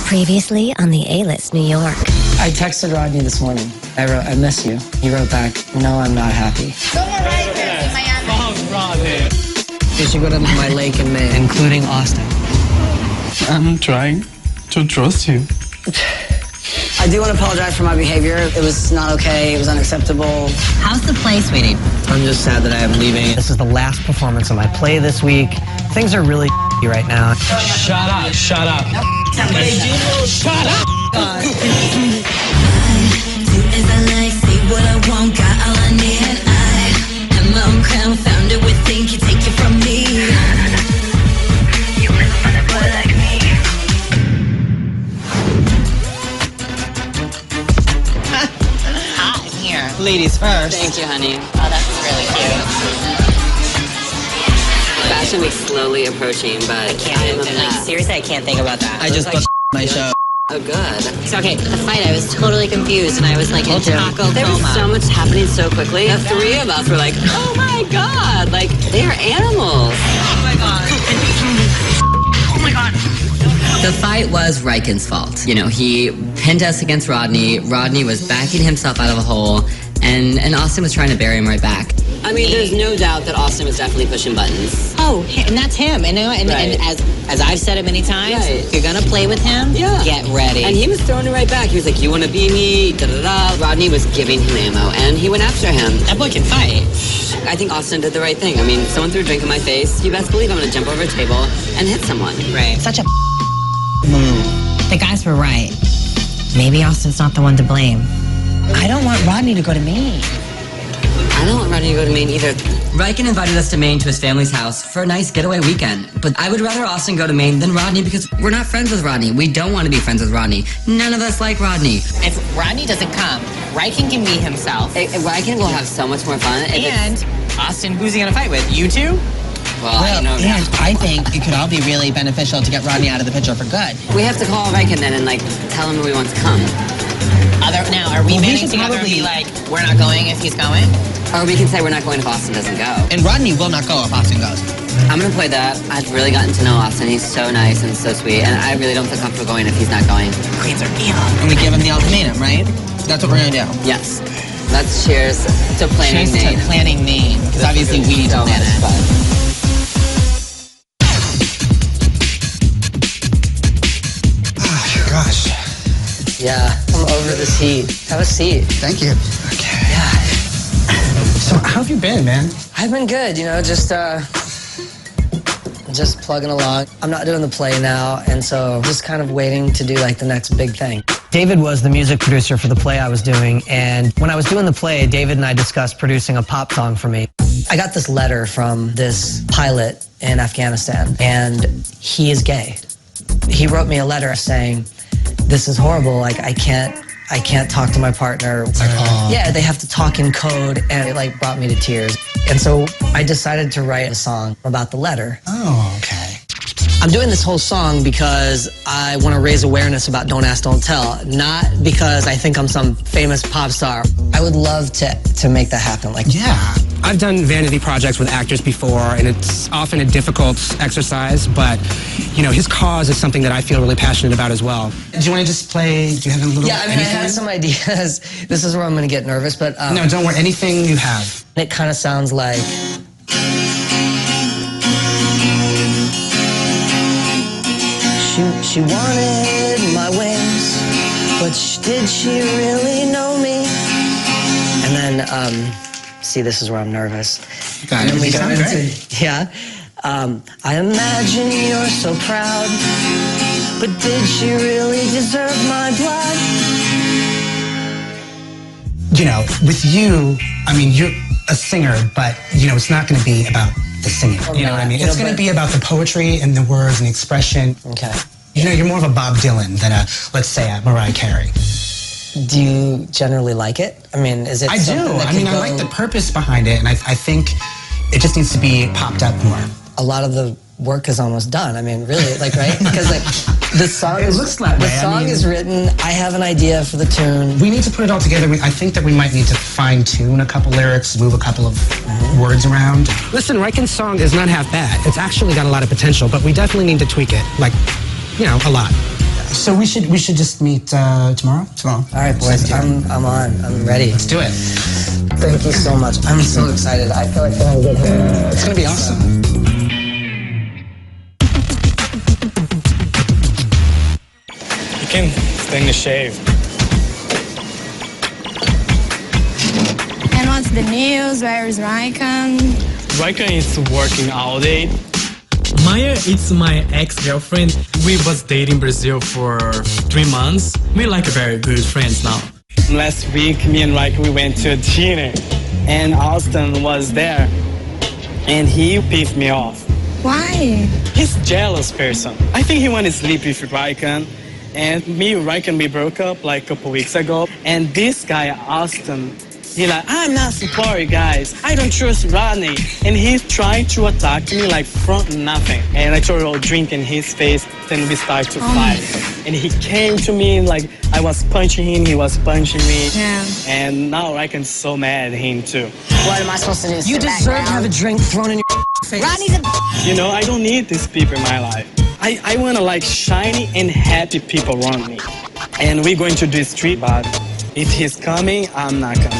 Previously on the A-List New York. I texted Rodney this morning. I wrote, I miss you. He wrote back, no, I'm not happy. You should go to my lake in Maine, including Austin. I'm trying to trust you. I do want to apologize for my behavior. It was not okay. It was unacceptable. How's the play, sweetie? I'm just sad that I am leaving. This is the last performance of my play this week. Things are really right now. Shut up, shut up. Shut up! Do as I like, say what I want, got all I need. I am my own crown, found it within, can take it from me. You will find a boy like me. Hot here. Ladies first. Thank you, honey. Oh, that's really cute. Fashion Week's slowly approaching, but Seriously, I can't think about that. I just booked my show. Oh, good. So, okay, the fight, I was totally confused, and I was like in taco There was coma. so much happening so quickly. The three of us were like, oh my God, like, they are animals. Oh my God. Oh my God. The fight was Riken's fault. You know, he pinned us against Rodney. Rodney was backing himself out of a hole, and Austin was trying to bury him right back. I mean, there's no doubt that Austin was definitely pushing buttons. Oh, and that's him. And as I've said it many times, if you're gonna play with him, get ready. And he was throwing it right back. He was like, you want to be me? Da-da-da. Rodney was giving him ammo, and he went after him. That boy can fight. I think Austin did the right thing. I mean, someone threw a drink in my face. You best believe I'm gonna jump over a table and hit someone. Right. Such a move. The guys were right. Maybe Austin's not the one to blame. I don't want Rodney to go to Maine. I don't want Rodney to go to Maine either. Riken invited us to Maine to his family's house for a nice getaway weekend. But I would rather Austin go to Maine than Rodney because we're not friends with Rodney. We don't want to be friends with Rodney. None of us like Rodney. If Rodney doesn't come, Riken can be himself. Riken will have so much more fun. And Austin, who's he gonna fight with? You two? Well, I don't know. And I think it could all be really beneficial to get Rodney out of the picture for good. We have to call Riken then and tell him we want to come. Now, are we banding together and be like, we're not going if he's going? Or we can say we're not going if Austin doesn't go. And Rodney will not go if Austin goes. I'm gonna play that. I've really gotten to know Austin. He's so nice and so sweet, and I really don't feel comfortable going if he's not going. Queens are evil. And we give him the ultimatum, right? That's what we're gonna do. Yes. Let's cheers to planning Cheers Maine. to planning Maine, because obviously we need to So plan much it. fun. Gosh. Yeah, I'm over this heat. Have a seat. Thank you. Okay. Yeah. So how have you been, man? I've been good, you know, just plugging along. I'm not doing the play now, and so just kind of waiting to do the next big thing. David was the music producer for the play I was doing, and when I was doing the play, David and I discussed producing a pop song for me. I got this letter from this pilot in Afghanistan, and he is gay. He wrote me a letter saying, this is horrible, I can't talk to my partner. Yeah, they have to talk in code, and it brought me to tears. And so I decided to write a song about the letter. Oh, okay. I'm doing this whole song because I want to raise awareness about Don't Ask, Don't Tell, not because I think I'm some famous pop star. I would love to make that happen. Yeah. I've done vanity projects with actors before, and it's often a difficult exercise, but, you know, his cause is something that I feel really passionate about as well. Do you want to just play, do you have a little Yeah, I mean, I had some ideas. This is where I'm going to get nervous, but... No, don't worry, anything you have. It kind of sounds like... She wanted my wings, but did she really know me? And then, see, this is where I'm nervous. Got it. You sound great. Yeah. I imagine you're so proud, but did she really deserve my blood? You know, with you, I mean, you're a singer, but, you know, it's not going to be about the singing. You know what I mean? It's going to be about the poetry and the words and the expression. Okay. You know, you're more of a Bob Dylan than let's say, a Mariah Carey. Do you generally like it? I mean, is it I do. I mean, I like the purpose behind it, and I think it just needs to be popped up more. A lot of the work is almost done. I mean, really, right? Because the song is written. I have an idea for the tune. We need to put it all together. I think that we might need to fine-tune a couple lyrics, move a couple of words around. Listen, Riken's song is not half bad. It's actually got a lot of potential, but we definitely need to tweak it, a lot. So we should just meet tomorrow. All right, boys. I'm on. I'm ready. Let's do it. Thank you so much. I'm so excited. I feel like we're gonna get here. It's gonna be awesome. You can stay in the shave. And what's the news? Where is Raikkonen? Raikkonen is working all day. Maya is my ex-girlfriend. We was dating Brazil for 3 months. We like very good friends now. Last week, me and Raikkonen, we went to a dinner, and Austin was there, and he pissed me off. Why? He's a jealous person. I think he wanted to sleep with Raikkonen, and me and Raikkonen, we broke up like a couple weeks ago, and this guy, Austin, he's like, I'm not sorry, guys. I don't trust Rodney. And he's trying to attack me like from nothing. And I threw a drink in his face, then we started to fight. And he came to me like I was punching him, he was punching me. Yeah. And now Raikkonen's so mad at him too. What am I supposed to do? You deserve to have a drink thrown in your face. Rodney's a You know, I don't need these people in my life. I want to like shiny and happy people around me. And we're going to do street, but if he's coming, I'm not coming.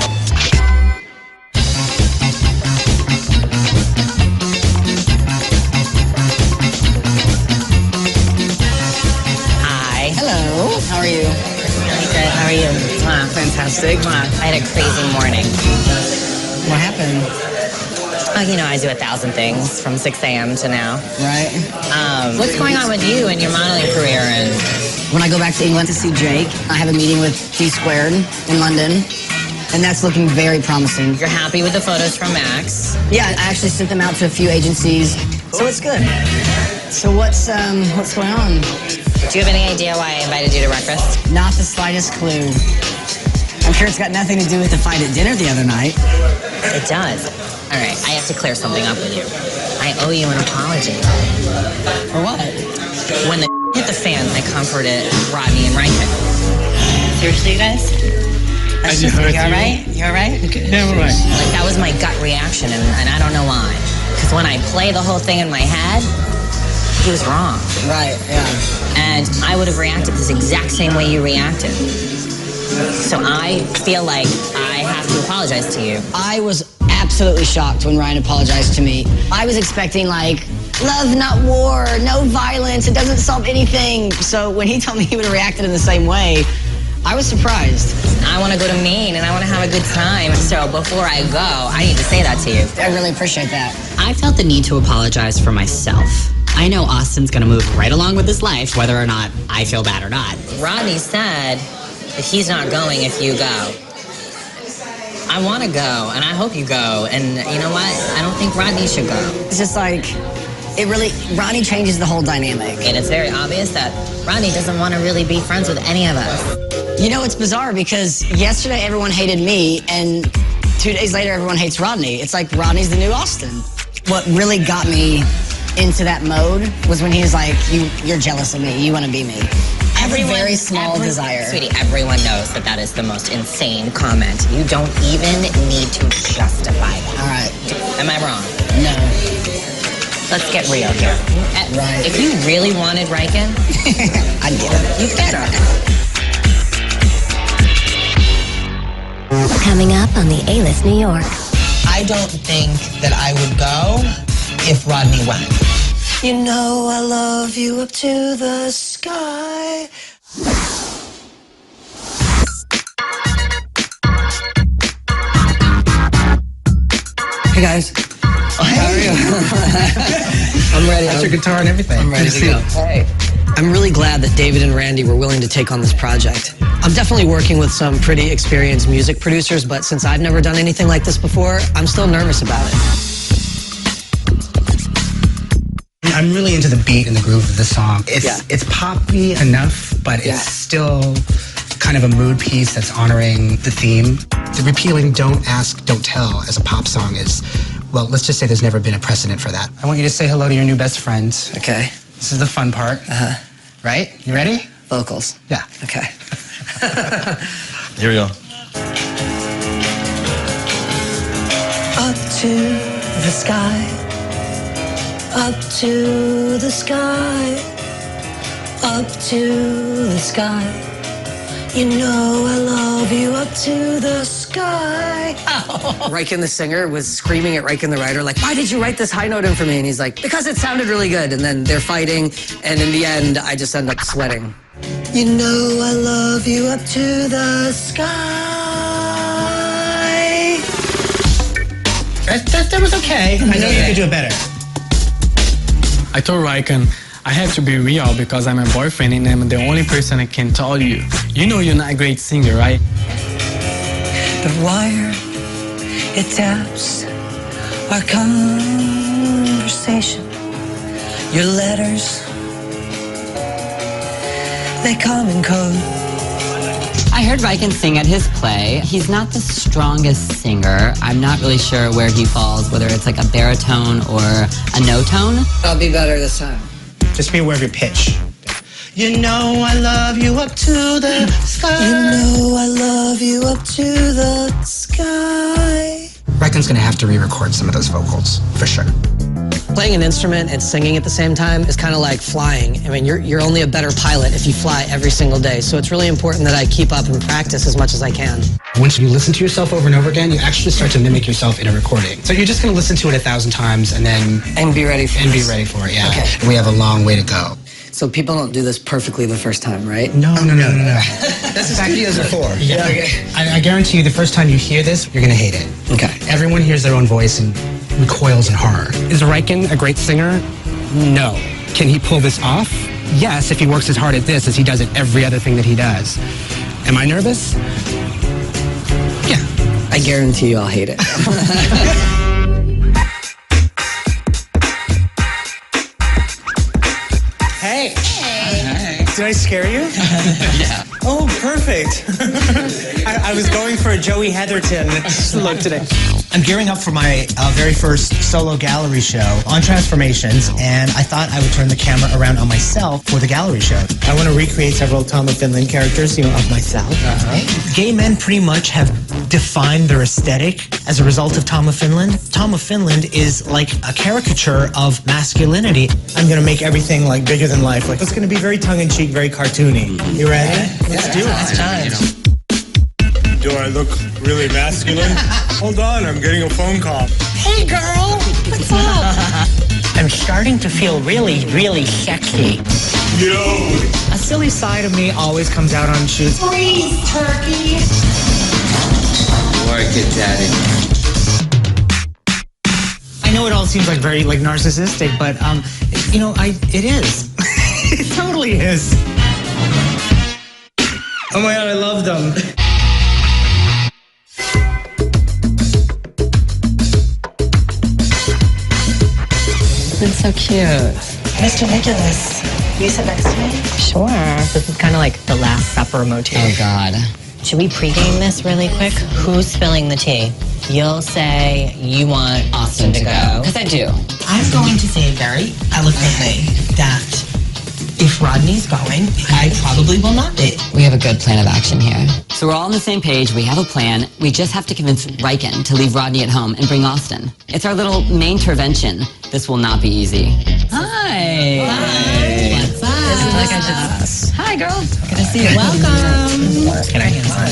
Hello. How are you? Really good. How are you? Fantastic. I had a crazy morning. What happened? Oh, you know, I do 1,000 things from 6 a.m. to now. Right. What's going on with you and your modeling career? And When I go back to England to see Drake, I have a meeting with D Squared in London, and that's looking very promising. you're happy with the photos from Max? Yeah, I actually sent them out to a few agencies, so it's good. So what's going on? Do you have any idea why I invited you to breakfast? Not the slightest clue. I'm sure it's got nothing to do with the fight at dinner the other night. It does. All right, I have to clear something up with you. I owe you an apology. For what? When the hit the fan, I comforted Rodney and Raikkonen. Seriously, you guys? Has he hurt You all you? right? You all right? Yeah, right. Like, that was my gut reaction, and I don't know why. Because when I play the whole thing in my head, he was wrong. Right, yeah. And I would have reacted this exact same way you reacted. So I feel like I have to apologize to you. I was absolutely shocked when Ryan apologized to me. I was expecting like, love, not war, no violence, it doesn't solve anything. So when he told me he would have reacted in the same way, I was surprised. I want to go to Maine and I want to have a good time. So before I go, I need to say that to you. I really appreciate that. I felt the need to apologize for myself. I know Austin's gonna move right along with his life, whether or not I feel bad or not. Rodney said that he's not going if you go. I want to go, and I hope you go. And you know what? I don't think Rodney should go. It's just like, Ronnie changes the whole dynamic. And it's very obvious that Rodney doesn't want to really be friends with any of us. You know, it's bizarre because yesterday everyone hated me, and 2 days later everyone hates Rodney. It's like Rodney's the new Austin. What really got me into that mode was when he was like, you're jealous of me, you want to be me. I have a very small desire. Sweetie, everyone knows that that is the most insane comment. You don't even need to justify that. All right. Am I wrong? No. Let's get real here. Right. If you really wanted Raikkonen, I get it. you better. Coming up on the A-List New York. I don't think that I would go if Rodney went. You know I love you up to the sky. Hey guys. How are you? I'm ready. That's your guitar and everything. I'm ready to go. Hey. I'm really glad that David and Randy were willing to take on this project. I'm definitely working with some pretty experienced music producers, but since I've never done anything like this before, I'm still nervous about it. I'm really into the beat and the groove of the song. It's poppy enough, but it's still kind of a mood piece that's honoring the theme. The repealing "Don't Ask, Don't Tell" as a pop song is, well, let's just say there's never been a precedent for that. I want you to say hello to your new best friend. Okay. This is the fun part. Right? You ready? Vocals. Yeah. Okay. Here we go. Up to the sky. Up to the sky. up to the sky. You know I love you up to the sky. Riken the singer was screaming at Riken the writer, like, why did you write this high note in for me? And he's like, because it sounded really good. And then they're fighting, and in the end, I just end up sweating. You know I love you up to the sky. That was okay. I know you could do it better. I told Riken, I have to be real because I'm a boyfriend and I'm the only person I can tell you. You know you're not a great singer, right? The wire, it taps our conversation. Your letters, they come in code. I heard Riken sing at his play. He's not the strongest singer. I'm not really sure where he falls, whether it's like a baritone or a no tone. I'll be better this time. Just be aware of your pitch. You know I love you up to the sky. You know I love you up to the sky. Riken's gonna have to re-record some of those vocals, for sure. Playing an instrument and singing at the same time is kind of like flying. I mean, you're only a better pilot if you fly every single day. So it's really important that I keep up and practice as much as I can. Once you listen to yourself over and over again, you actually start to mimic yourself in a recording. So you're just gonna listen to it 1,000 times and then... And be ready for it. And be ready for it, yeah. Okay. And we have a long way to go. So people don't do this perfectly the first time, right? No. That's what studios are for. Yeah. Okay. I guarantee you the first time you hear this, you're gonna hate it. Okay. Everyone hears their own voice and recoils in horror. Is Riken a great singer? No. Can he pull this off? Yes, if he works as hard at this as he does at every other thing that he does. Am I nervous? Yeah. I guarantee you I'll hate it. Hey. Did I scare you? Yeah. Oh, perfect. I was going for a Joey Heatherton look today. I'm gearing up for my very first solo gallery show on transformations, and I thought I would turn the camera around on myself for the gallery show. I want to recreate several Tom of Finland characters, of myself. Gay men pretty much have defined their aesthetic as a result of Tom of Finland. Tom of Finland is like a caricature of masculinity. I'm going to make everything like bigger than life. Like, it's going to be very tongue-in-cheek, very cartoony. You ready? Let's do it. It's time. Do I look really masculine? Hold on, I'm getting a phone call. Hey, girl. What's up? I'm starting to feel really, really sexy. Yo! A silly side of me always comes out on shoots. Freeze, turkey. Work it, Daddy. I know it all seems like very narcissistic, but it is. It totally is. Oh my God, I love them. It's so cute. Mr. Nicholas, you sit next to me? Sure. This is kind of like the Last Supper motif. Oh, God. Should we pregame this really quick? Who's spilling the tea? You'll say you want Austin to go. Because I do. I'm going to say very eloquently that if Rodney's going, I probably will not be. We have a good plan of action here. So we're all on the same page. We have a plan. We just have to convince Riken to leave Rodney at home and bring Austin. It's our little main intervention. This will not be easy. Hi. Hi. What's up? Hi, girl. Good to see you. Welcome. Can I sign?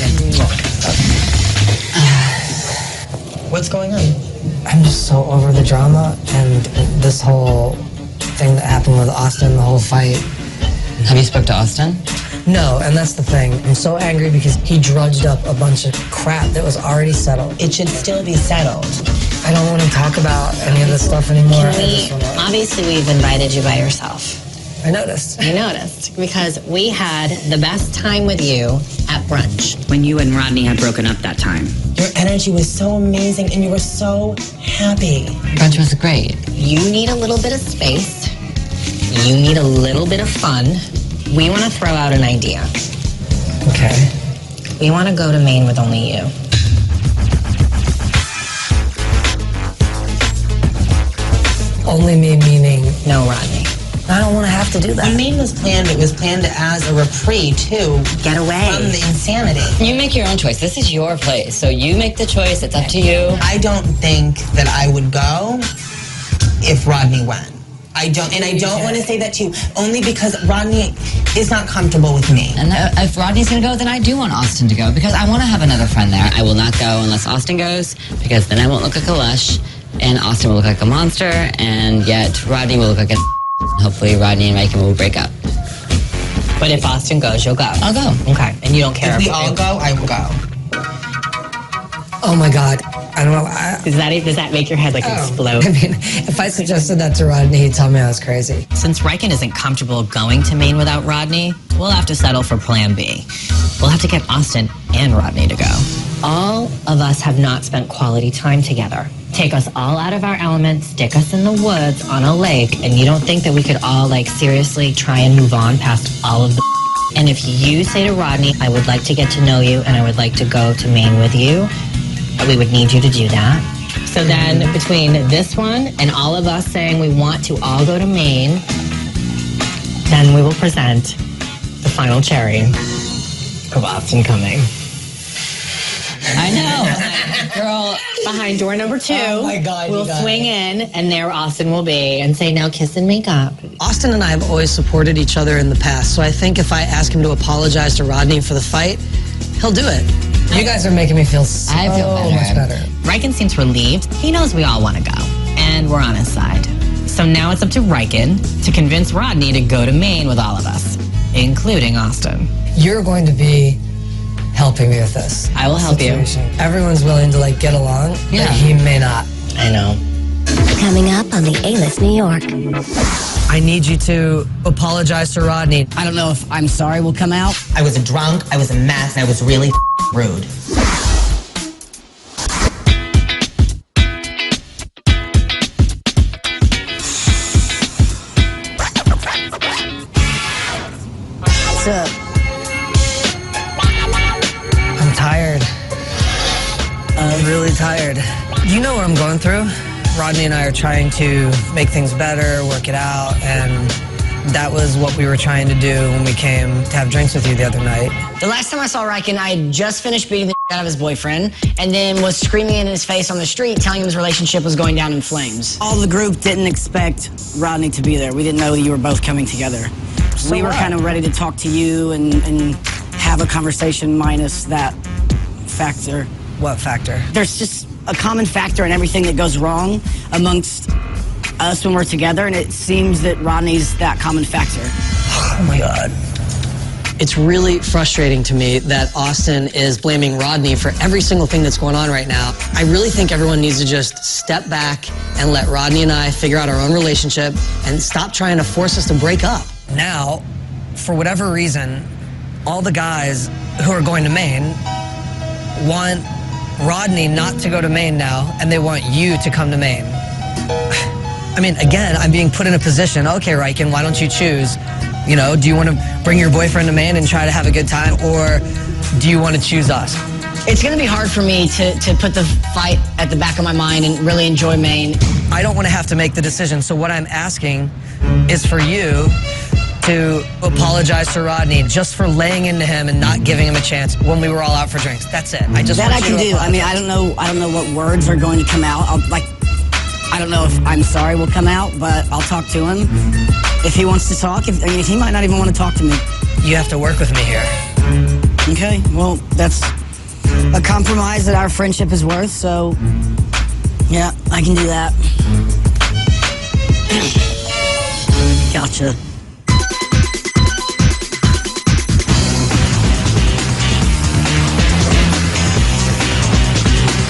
What's going on? I'm just so over the drama and this whole thing that happened with Austin, the whole fight. Have you spoke to Austin? No, and that's the thing. I'm so angry because he drudged up a bunch of crap that was already settled. It should still be settled. I don't want to talk about any of this stuff anymore. Obviously, we've invited you by yourself. I noticed. You noticed because we had the best time with you at brunch. When you and Rodney had broken up that time. Your energy was so amazing and you were so happy. Brunch was great. You need a little bit of space. You need a little bit of fun. We want to throw out an idea. Okay. We want to go to Maine with only you. Only me meaning no Rodney. I don't want to have to do that. When Maine was planned, it was planned as a reprieve to get away from the insanity. You make your own choice. This is your place, so you make the choice. It's up to you. I don't think that I would go if Rodney went. I don't want to say that too, only because Rodney is not comfortable with me. And if Rodney's gonna go, then I do want Austin to go because I want to have another friend there. I will not go unless Austin goes because then I won't look like a lush, and Austin will look like a monster, and yet Rodney will look like a. Hopefully, Rodney and Riken will break up. But if Austin goes, you'll go. I'll go. Okay, and you don't care. If we all go, I will go. Oh my God. I don't know. Does that make your head explode? I mean, if I suggested that to Rodney, he'd tell me I was crazy. Since Riken isn't comfortable going to Maine without Rodney, we'll have to settle for plan B. We'll have to get Austin and Rodney to go. All of us have not spent quality time together. Take us all out of our element, stick us in the woods on a lake, and you don't think that we could all seriously try and move on past all of the And if you say to Rodney, I would like to get to know you and I would like to go to Maine with you, we would need you to do that. So then between this one and all of us saying we want to all go to Maine, then we will present the final cherry of Austin coming. I know. Girl, behind door number 2, oh my God, we'll swing in, and there Austin will be, and say, now kiss and make up. Austin and I have always supported each other in the past, so I think if I ask him to apologize to Rodney for the fight, he'll do it. You guys are making me feel so much better. Riken seems relieved. He knows we all want to go, and we're on his side. So now it's up to Riken to convince Rodney to go to Maine with all of us, including Austin. You're going to be helping me with this. I will help you. Everyone's willing to get along, but he may not. I know. Coming up on the A-List New York. I need you to apologize to Rodney. I don't know if I'm sorry will come out. I was a drunk, I was a mess, and I was really rude. What's up? I'm tired. I'm really tired. You know what I'm going through? Rodney and I are trying to make things better, work it out, and that was what we were trying to do when we came to have drinks with you the other night. The last time I saw Riken, I had just finished beating the out of his boyfriend and then was screaming in his face on the street, telling him his relationship was going down in flames. All the group didn't expect Rodney to be there. We didn't know you were both coming together. So we were kind of ready to talk to you and have a conversation minus that factor. What factor? There's just a common factor in everything that goes wrong amongst us when we're together, and it seems that Rodney's that common factor. Oh my God. It's really frustrating to me that Austin is blaming Rodney for every single thing that's going on right now. I really think everyone needs to just step back and let Rodney and I figure out our own relationship and stop trying to force us to break up. Now, for whatever reason, all the guys who are going to Maine want Rodney not to go to Maine now, and they want you to come to Maine. I mean, again, I'm being put in a position, okay, Riken, why don't you choose? You know, do you want to bring your boyfriend to Maine and try to have a good time, or do you want to choose us? It's going to be hard for me to put the fight at the back of my mind and really enjoy Maine. I don't want to have to make the decision, so what I'm asking is for you to apologize to Rodney just for laying into him and not giving him a chance when we were all out for drinks. That's it. I just that want I you can to do. I mean, I don't know what words are going to come out. I don't know if I'm sorry will come out, but I'll talk to him if he wants to talk. He might not even want to talk to me. You have to work with me here. Okay, well, that's a compromise that our friendship is worth, so yeah, I can do that. Gotcha.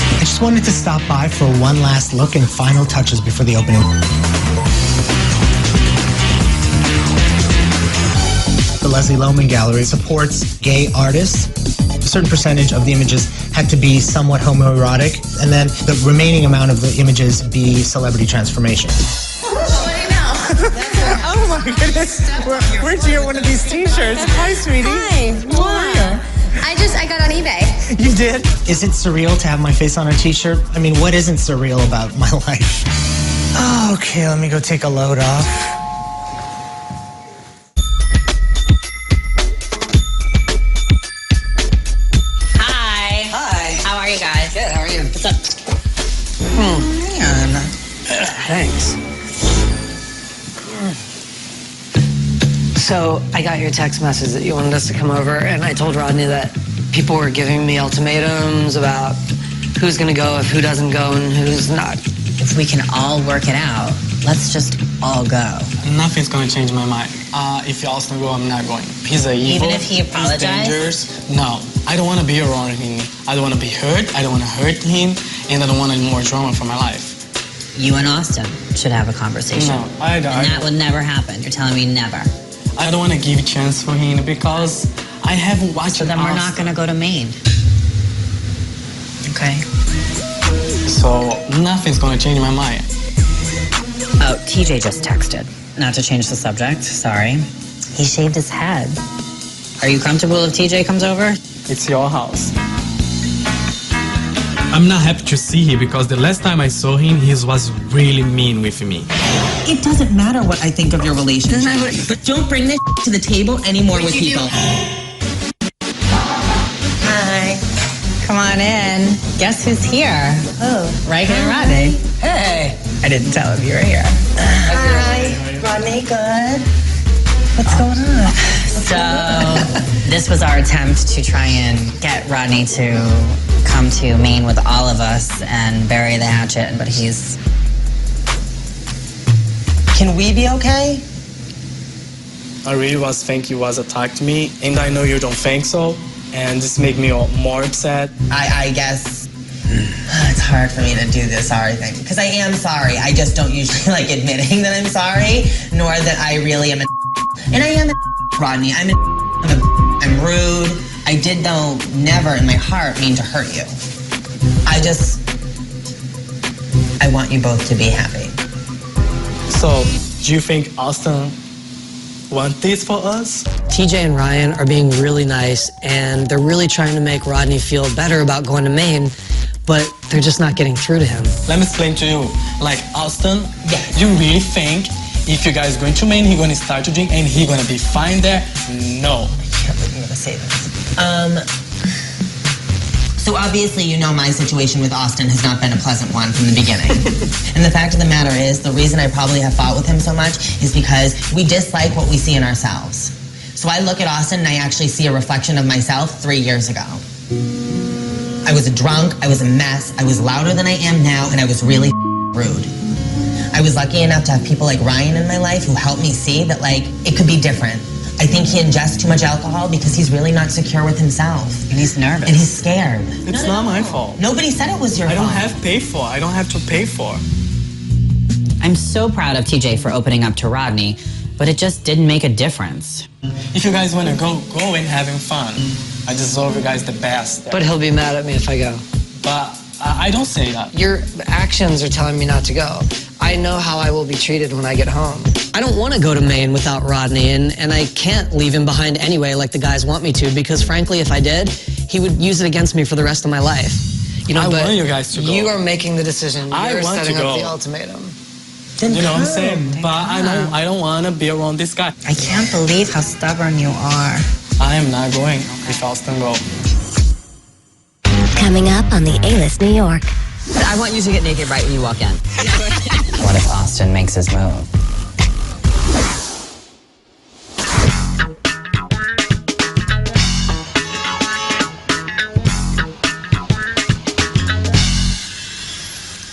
I just wanted to stop by for one last look and final touches before the opening. The Leslie Lohman Gallery supports gay artists. A certain percentage of the images had to be somewhat homoerotic, and then the remaining amount of the images be celebrity transformation. Oh my goodness. Where'd you get one of these t-shirts? Hi, sweetie. Hi. How are you? I got on eBay. You did? Is it surreal to have my face on a t-shirt? I mean, what isn't surreal about my life? Oh, okay, let me go take a load off. Hi. Hi. How are you guys? Good, how are you? What's up? Thanks. So I got your text message that you wanted us to come over, and I told Rodney that people were giving me ultimatums about who's going to go, if who doesn't go, and who's not. If we can all work it out, let's just all go. Nothing's gonna change my mind. If Austin go, I'm not going. He's a evil. Even if he apologized? He's dangerous. No, I don't want to be around him. I don't want to be hurt. I don't want to hurt him, and I don't want any more drama for my life. You and Austin should have a conversation. No, I don't. And that would never happen. You're telling me never. I don't want to give a chance for him because I haven't watched. So then we're not gonna go to Maine. Okay. So nothing's gonna change my mind. Oh, TJ just texted. Not to change the subject, sorry. He shaved his head. Are you comfortable if TJ comes over? It's your house. I'm not happy to see him because the last time I saw him, he was really mean with me. It doesn't matter what I think of your relationship. But don't bring this to the table anymore with people. Hi. Come on in. Guess who's here? Oh, Riken and Rodney. Hey. I didn't tell him you were here. Hi. Rodney, good? What's going on? So, this was our attempt to try and get Rodney to come to Maine with all of us and bury the hatchet, but he's... Can we be okay? I really was think you was attacked me, and I know you don't think so, and this make me more upset. I guess it's hard for me to do this sorry thing, because I am sorry. I just don't usually like admitting that I'm sorry, nor that I really am and I am Rodney. I'm rude. I did, though, never in my heart mean to hurt you. I want you both to be happy. So, do you think Austin want this for us? TJ and Ryan are being really nice, and they're really trying to make Rodney feel better about going to Maine, but they're just not getting through to him. Let me explain to you. Like, Austin, yes. You really think if you guys going to Maine, he's going to start to drink and he's going to be fine there? No. I can't believe I'm going to say this. So obviously you know my situation with Austin has not been a pleasant one from the beginning. And the fact of the matter is, the reason I probably have fought with him so much is because we dislike what we see in ourselves. So I look at Austin and I actually see a reflection of myself 3 years ago. I was a drunk, I was a mess, I was louder than I am now, and I was really rude. I was lucky enough to have people like Ryan in my life who helped me see that, like, it could be different. I think he ingests too much alcohol because he's really not secure with himself. And he's nervous. And he's scared. It's not my fault. Nobody said it was your fault. I don't have to pay for. I'm so proud of TJ for opening up to Rodney, but it just didn't make a difference. If you guys want to go and having fun. I deserve you guys the best. But he'll be mad at me if I go. But I don't say that. Your actions are telling me not to go. I know how I will be treated when I get home. I don't want to go to Maine without Rodney, and I can't leave him behind anyway like the guys want me to, because frankly, if I did, he would use it against me for the rest of my life. You know, I but want you guys to go. You are making the decision. You're want setting to go. up the ultimatum. Then you know come. what I'm saying? But I don't want to be around this guy. I can't believe how stubborn you are. I am not going if Austin go. Coming up on the A-List New York. I want you to get naked right when you walk in. What if Austin makes his move?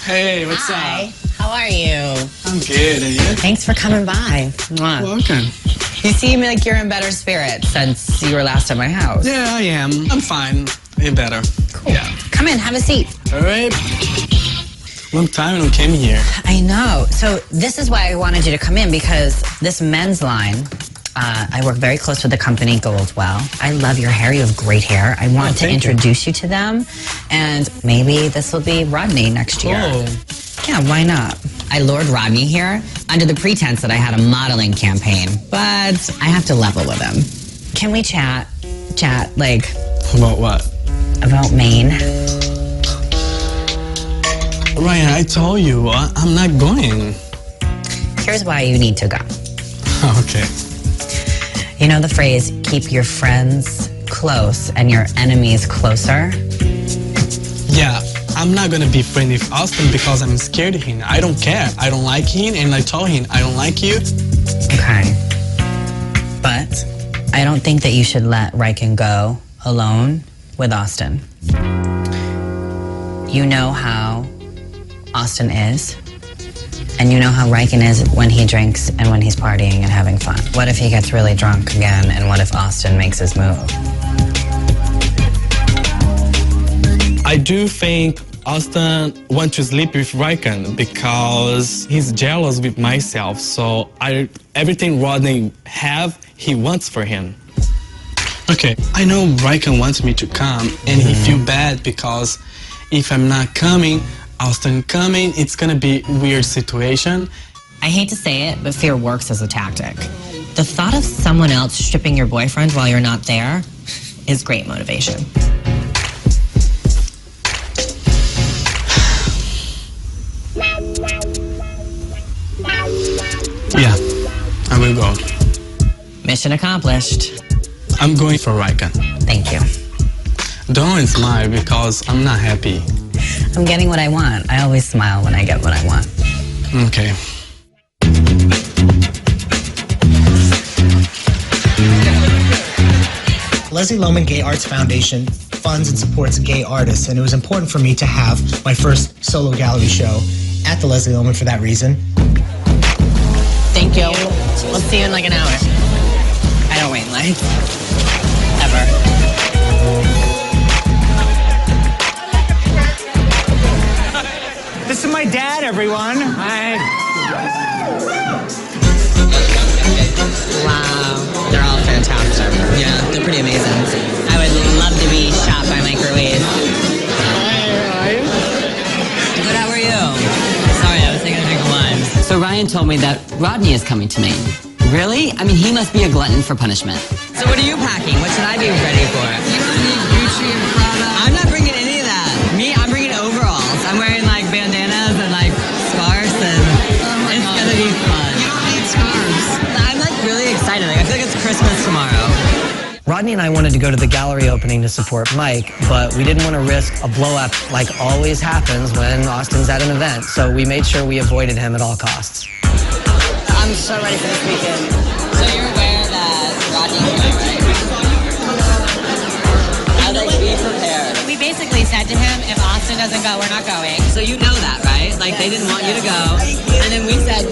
Hey, what's Hi. up? How are you? I'm good, and you? Thanks for coming by. Mwah. Welcome. You seem like you're in better spirits since you were last at my house. Yeah, I am. I'm fine. You're better. Cool. Yeah. Come in, have a seat. All right. Long time we came here. I know. So this is why I wanted you to come in, because this men's line, I work very close with the company Goldwell. I love your hair. You have great hair. I want to introduce you to them, and maybe this will be Rodney next year. Oh. Yeah, why not? I lured Rodney here under the pretense that I had a modeling campaign, but I have to level with him. Can we chat? Chat, like... About what? About Maine. Ryan, I told you, I'm not going. Here's why you need to go. Okay. You know the phrase, keep your friends close and your enemies closer? Yeah, I'm not gonna be friends with Austin because I'm scared of him. I don't care. I don't like him, and I told him I don't like you. Okay. But I don't think that you should let Riken go alone with Austin. You know how Austin is, and you know how Riken is when he drinks and when he's partying and having fun. What if he gets really drunk again, and what if Austin makes his move? I do think Austin wants to sleep with Riken because he's jealous with myself. So everything Rodney have, he wants for him. Okay, I know Riken wants me to come, and he feel bad because if I'm not coming, Austin coming, it's gonna be a weird situation. I hate to say it, but fear works as a tactic. The thought of someone else stripping your boyfriend while you're not there is great motivation. Yeah, I will go. Mission accomplished. I'm going for Riken. Thank you. Don't smile because I'm not happy. I'm getting what I want. I always smile when I get what I want. Okay. Leslie Lohman Gay Arts Foundation funds and supports gay artists, and it was important for me to have my first solo gallery show at the Leslie Lohman for that reason. Thank you. We'll see you in like an hour. I don't wait in line. Ever. This is my dad, everyone. Hi. Wow. They're all fantastic. Yeah, they're pretty amazing. I would love to be shot by microwave. Good, how are you? Sorry, I was taking a drink of wine. So Ryan told me that Rodney is coming to Maine. Really? I mean, he must be a glutton for punishment. So what are you packing? What should I be ready for? Gucci and Prada. I'm not bringing any of that. I'm bringing overalls. I'm wearing like bandanas and like scarves, and it's gonna be fun. You don't need scarves. I'm like really excited. Like, I feel like it's Christmas tomorrow. Rodney and I wanted to go to the gallery opening to support Mike, but we didn't want to risk a blow-up like always happens when Austin's at an event, so we made sure we avoided him at all costs. I'm so ready for this weekend. So you're aware that Rodney's going, right? I was like, be prepared. We basically said to him, if Austin doesn't go, we're not going. So you know that, right? Like, they didn't want you to go. And then we said,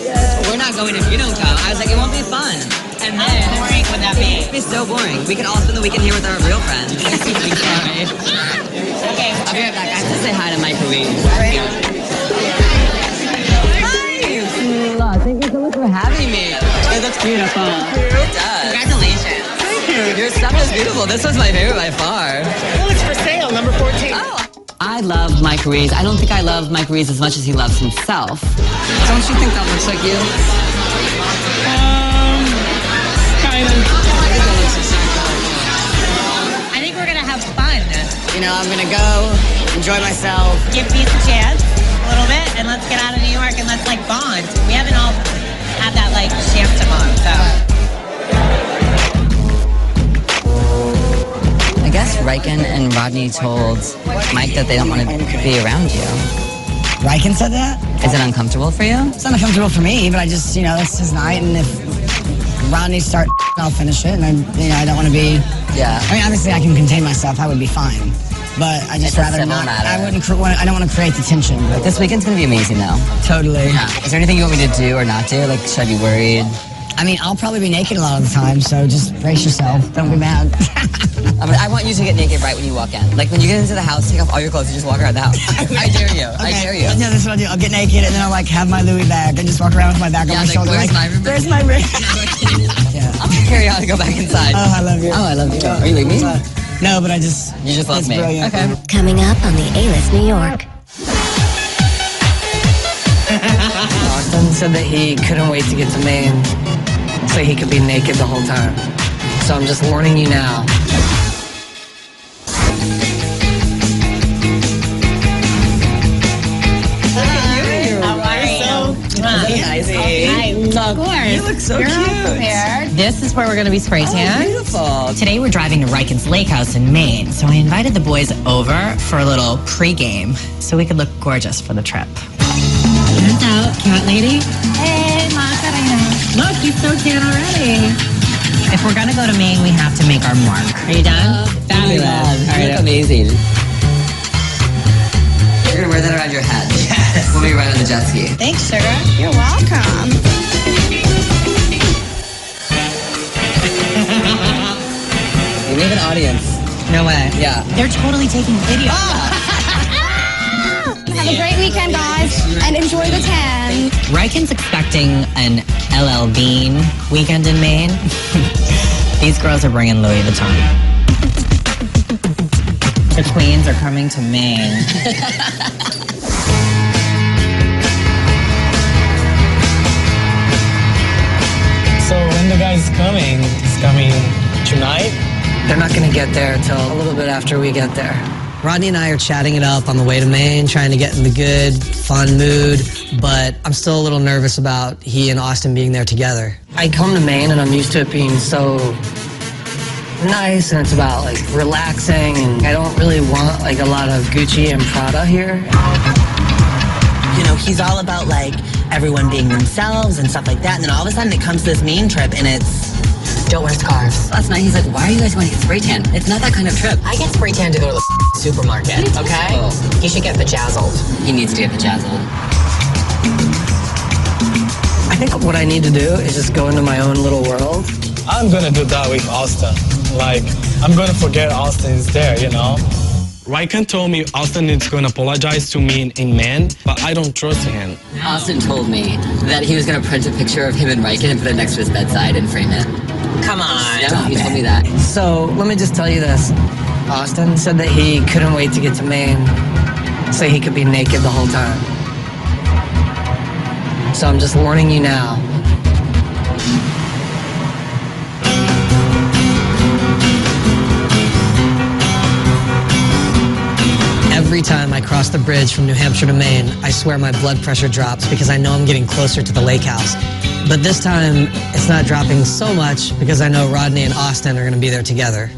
we're not going if you don't go. I was like, it won't be fun. And then, how boring would that be? It'd be so boring. We could all spend the weekend here with our real friends. Sorry. Okay. I'll be right back. I have to say hi to Microwave. Thank you so much for having me. It looks beautiful. It does. Congratulations. Thank you. Your stuff is beautiful. This was my favorite by far. Oh, it's for sale, number 14. Oh. I love Mike Ruiz. I don't think I love Mike Ruiz as much as he loves himself. Don't you think that looks like you? Kind of. I think we're gonna have fun. You know, I'm gonna go, enjoy myself. Give peace a chance a little bit, and let's get out of New York and let's like bond. We haven't all had that like chance to bond, so. I guess Riken and Rodney told Mike that they don't want to be around you. Riken said that? Is it uncomfortable for you? It's not uncomfortable for me, but I just, you know, it's his night, and if Rodney starts, I'll finish it, and I don't want to be. Yeah. I mean, obviously, I can contain myself. I would be fine, but I just rather not. I wouldn't. I don't want to create the tension. But This weekend's gonna be amazing, though. Totally. Yeah. Is there anything you want me to do or not do? Like, should I be worried? I mean, I'll probably be naked a lot of the time, so just brace yourself. Don't be mad. I want you to get naked right when you walk in. Like, when you get into the house, take off all your clothes and just walk around the house. I dare you. Okay. I dare you. No, this is what I'll do. I'll get naked, and then I'll like have my Louis bag and just walk around with my bag on my shoulder. Where's my room? Where's my ring? I'm gonna carry on and go back inside. Oh, I love you. Oh, I love you. Are you leaving me? No, but I just. You just love me. Brilliant. Okay. Coming up on the A-List New York. Austin said that he couldn't wait to get to Maine so he could be naked the whole time. So I'm just warning you now. Of course. You look so You're all cute. prepared. This is where we're going to be spray tan. Beautiful. Today we're driving to Riken's Lake House in Maine, so I invited the boys over for a little pre-game so we could look gorgeous for the trip. Hands out, cat lady. Hey, Macarena. Look, he's so tan already. If we're gonna go to Maine, we have to make our mark. Are you done? Fabulous. All You right. look amazing. You're gonna wear that around your head. Yes. When we ride on the jet ski. Thanks, sugar. You're welcome. We have an audience. No way. Yeah. They're totally taking video. Have a great weekend, guys, and enjoy the tan. Riken's expecting an LL Bean weekend in Maine. These girls are bringing Louis Vuitton. The queens are coming to Maine. So when the guy's coming, he's coming tonight? They're not going to get there until a little bit after we get there. Rodney and I are chatting it up on the way to Maine, trying to get in the good, fun mood, but I'm still a little nervous about he and Austin being there together. I come to Maine and I'm used to it being so nice, and it's about like relaxing, and I don't really want like a lot of Gucci and Prada here. You know, he's all about like everyone being themselves and stuff like that. And then all of a sudden it comes to this Maine trip and it's don't wear scarves. Last night he's like, why are you guys going to get spray tan? It's not that kind of trip. I get spray tan to go to the supermarket, okay? You should get bejazzled. He needs to get bejazzled. I think what I need to do is just go into my own little world. I'm gonna do that with Austin. Like, I'm gonna forget Austin is there, you know? Riken told me Austin is gonna apologize to me in Maine, but I don't trust him. Austin told me that he was going to print a picture of him and Riken and put it next to his bedside and frame it. Come on. Yeah, he told me that. So let me just tell you this. Austin said that he couldn't wait to get to Maine so he could be naked the whole time. So I'm just warning you now. Every time I cross the bridge from New Hampshire to Maine, I swear my blood pressure drops because I know I'm getting closer to the lake house. But this time, it's not dropping so much because I know Rodney and Austin are going to be there together.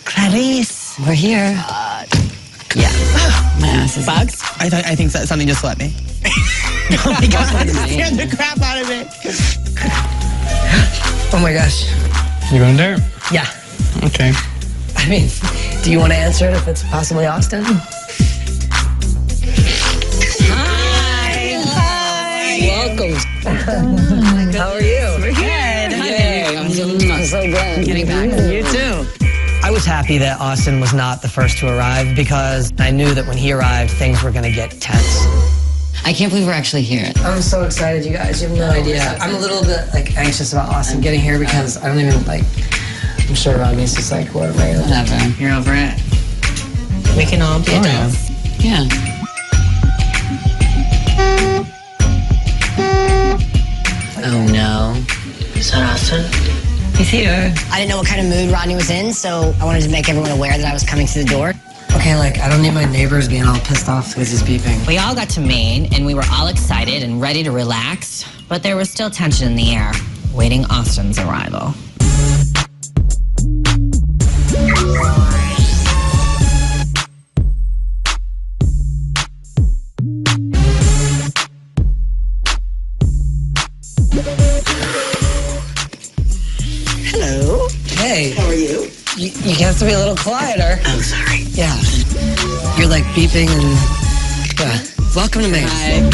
Clarice. We're here. Yeah. My ass is bugs. I think something just swept me. Oh my God. Scared the crap out of it. Oh my gosh. You going there? Yeah. Okay. I mean, do you want to answer it if it's possibly Austin? Hi. Welcome. How are you? We're good. Hey, I'm so glad. Getting back. You too. I was happy that Austin was not the first to arrive because I knew that when he arrived, things were going to get tense. I can't believe we're actually here. I'm so excited, you guys. You have no idea. I'm a little bit like anxious about Austin getting here because I don't even like. I'm sure Rodney's just like, what am I gonna do? Whatever. You're over it. We can all be adults. Yeah. Oh no. Is that Austin? He's here. I didn't know what kind of mood Rodney was in, so I wanted to make everyone aware that I was coming to the door. Okay, like I don't need my neighbors being all pissed off because he's beeping. We all got to Maine and we were all excited and ready to relax, but there was still tension in the air, waiting Austin's arrival. Hello. Hey. How are you? You have to be a little quieter. Oh, sorry. Yeah. You're like beeping and yeah. Welcome to Maine.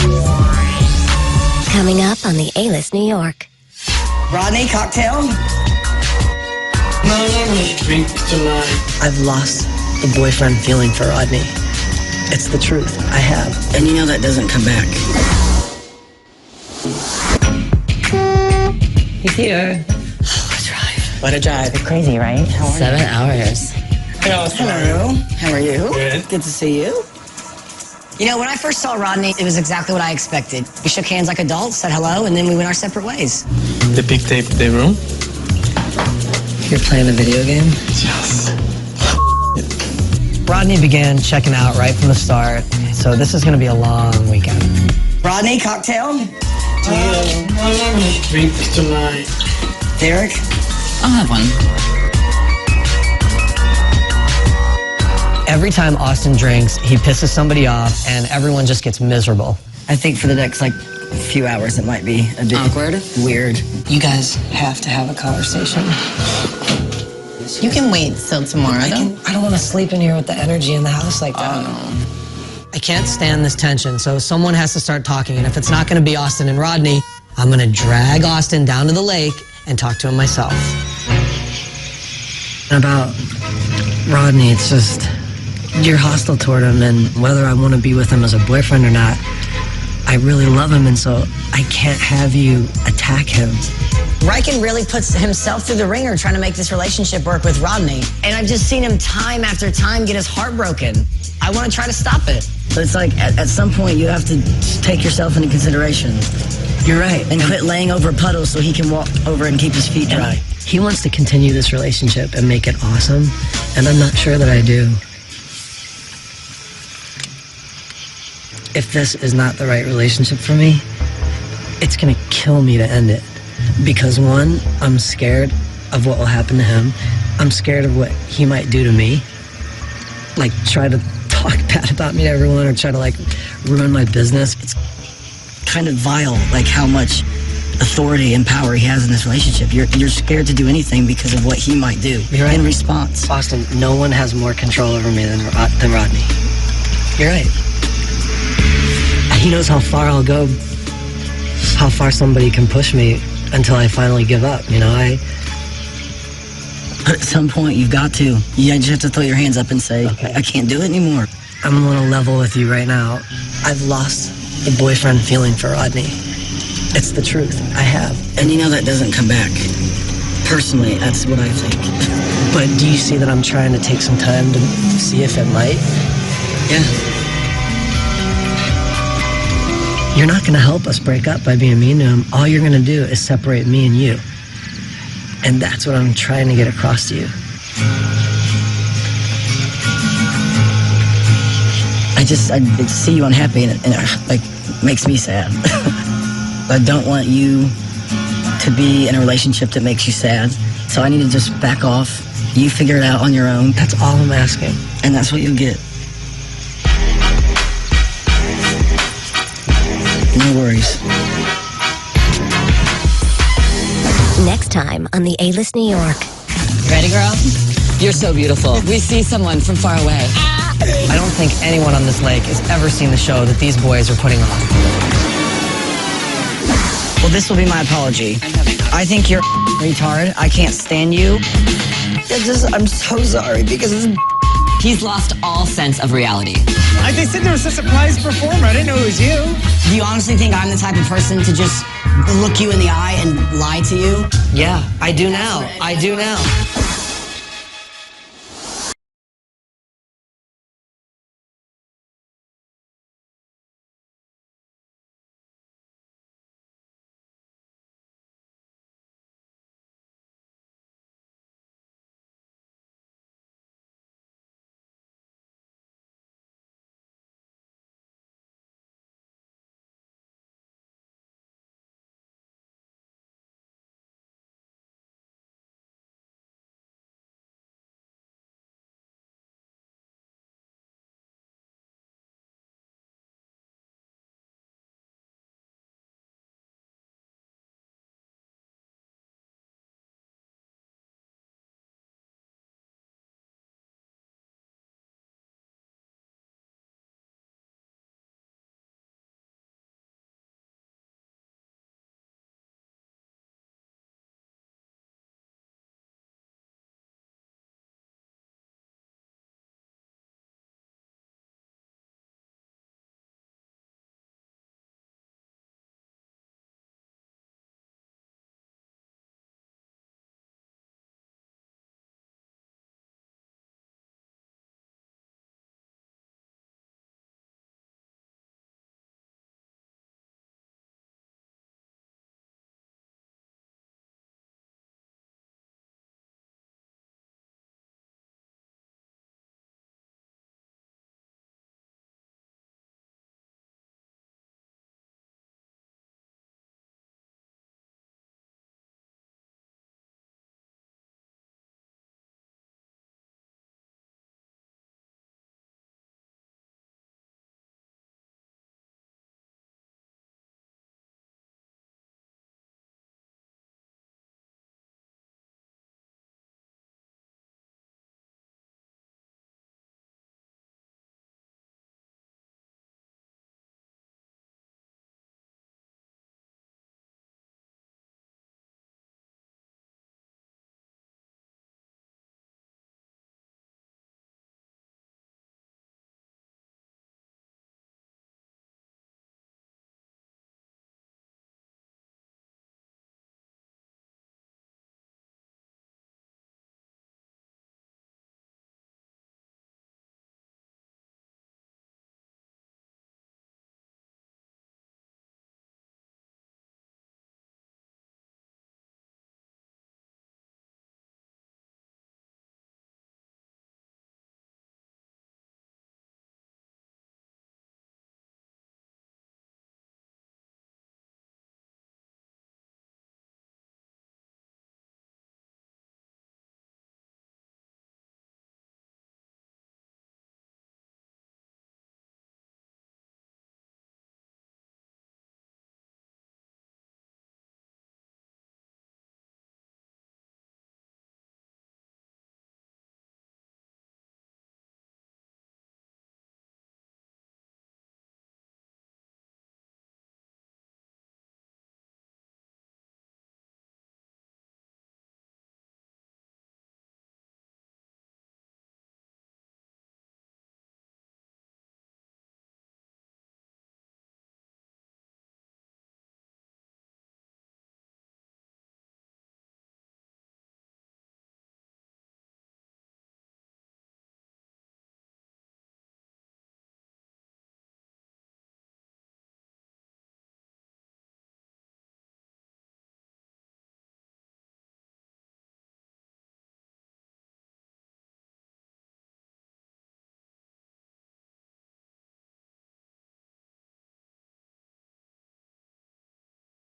Coming up on the A-List New York. Rodney, cocktail? No, let me drink tonight. I've lost the boyfriend feeling for Rodney. It's the truth. I have. And you know that doesn't come back. He's here. What a drive. Crazy, right? 7 hours. Hello. How are you? Good. Good to see you. You know, when I first saw Rodney, it was exactly what I expected. We shook hands like adults, said hello, and then we went our separate ways. The big tape, the room? You're playing a video game? Yes. Rodney began checking out right from the start, so this is going to be a long weekend. Rodney, cocktail? to you. I want to drink tonight. Derek? I'll have one. Every time Austin drinks, he pisses somebody off, and everyone just gets miserable. I think for the next, like, few hours, it might be a bit awkward. Weird. You guys have to have a conversation. You can wait till tomorrow. I don't want to sleep in here with the energy in the house like that. I can't stand this tension, so someone has to start talking, and if it's not going to be Austin and Rodney, I'm going to drag Austin down to the lake and talk to him myself. About Rodney, it's just, you're hostile toward him, and whether I want to be with him as a boyfriend or not, I really love him, and so I can't have you attack him. Riken really puts himself through the ringer trying to make this relationship work with Rodney. And I've just seen him time after time get his heart broken. I want to try to stop it. But it's like, at some point, you have to take yourself into consideration. You're right. And quit laying over puddles so he can walk over and keep his feet dry. He wants to continue this relationship and make it awesome, and I'm not sure that I do. If this is not the right relationship for me, it's gonna kill me to end it. Because one, I'm scared of what will happen to him. I'm scared of what he might do to me. Like, try to talk bad about me to everyone or try to, like, ruin my business. It's kind of vile, like, how much authority and power he has in this relationship. You're scared to do anything because of what he might do in response. Austin, no one has more control over me than Rodney. You're right. He knows how far I'll go, how far somebody can push me until I finally give up, you know? But at some point, you've got to. You just have to throw your hands up and say, okay, I can't do it anymore. I'm on a level with you right now. I've lost the boyfriend feeling for Rodney. It's the truth. I have. And you know that doesn't come back. Personally, that's what I think. But do you see that I'm trying to take some time to see if it might? Yeah. You're not going to help us break up by being mean to him. All you're going to do is separate me and you. And that's what I'm trying to get across to you. I see you unhappy and it like makes me sad. I don't want you to be in a relationship that makes you sad. So I need to just back off. You figure it out on your own. That's all I'm asking. And that's what you'll get. No worries. Next time on the A-List New York. Ready, girl? You're so beautiful. We see someone from far away. I don't think anyone on this lake has ever seen the show that these boys are putting on. Well, this will be my apology. I think you're retard. I can't stand you. I'm so sorry because he's lost all sense of reality. They said there was a surprise performer. I didn't know it was you. Do you honestly think I'm the type of person to just look you in the eye and lie to you? Yeah, I do now. I do now.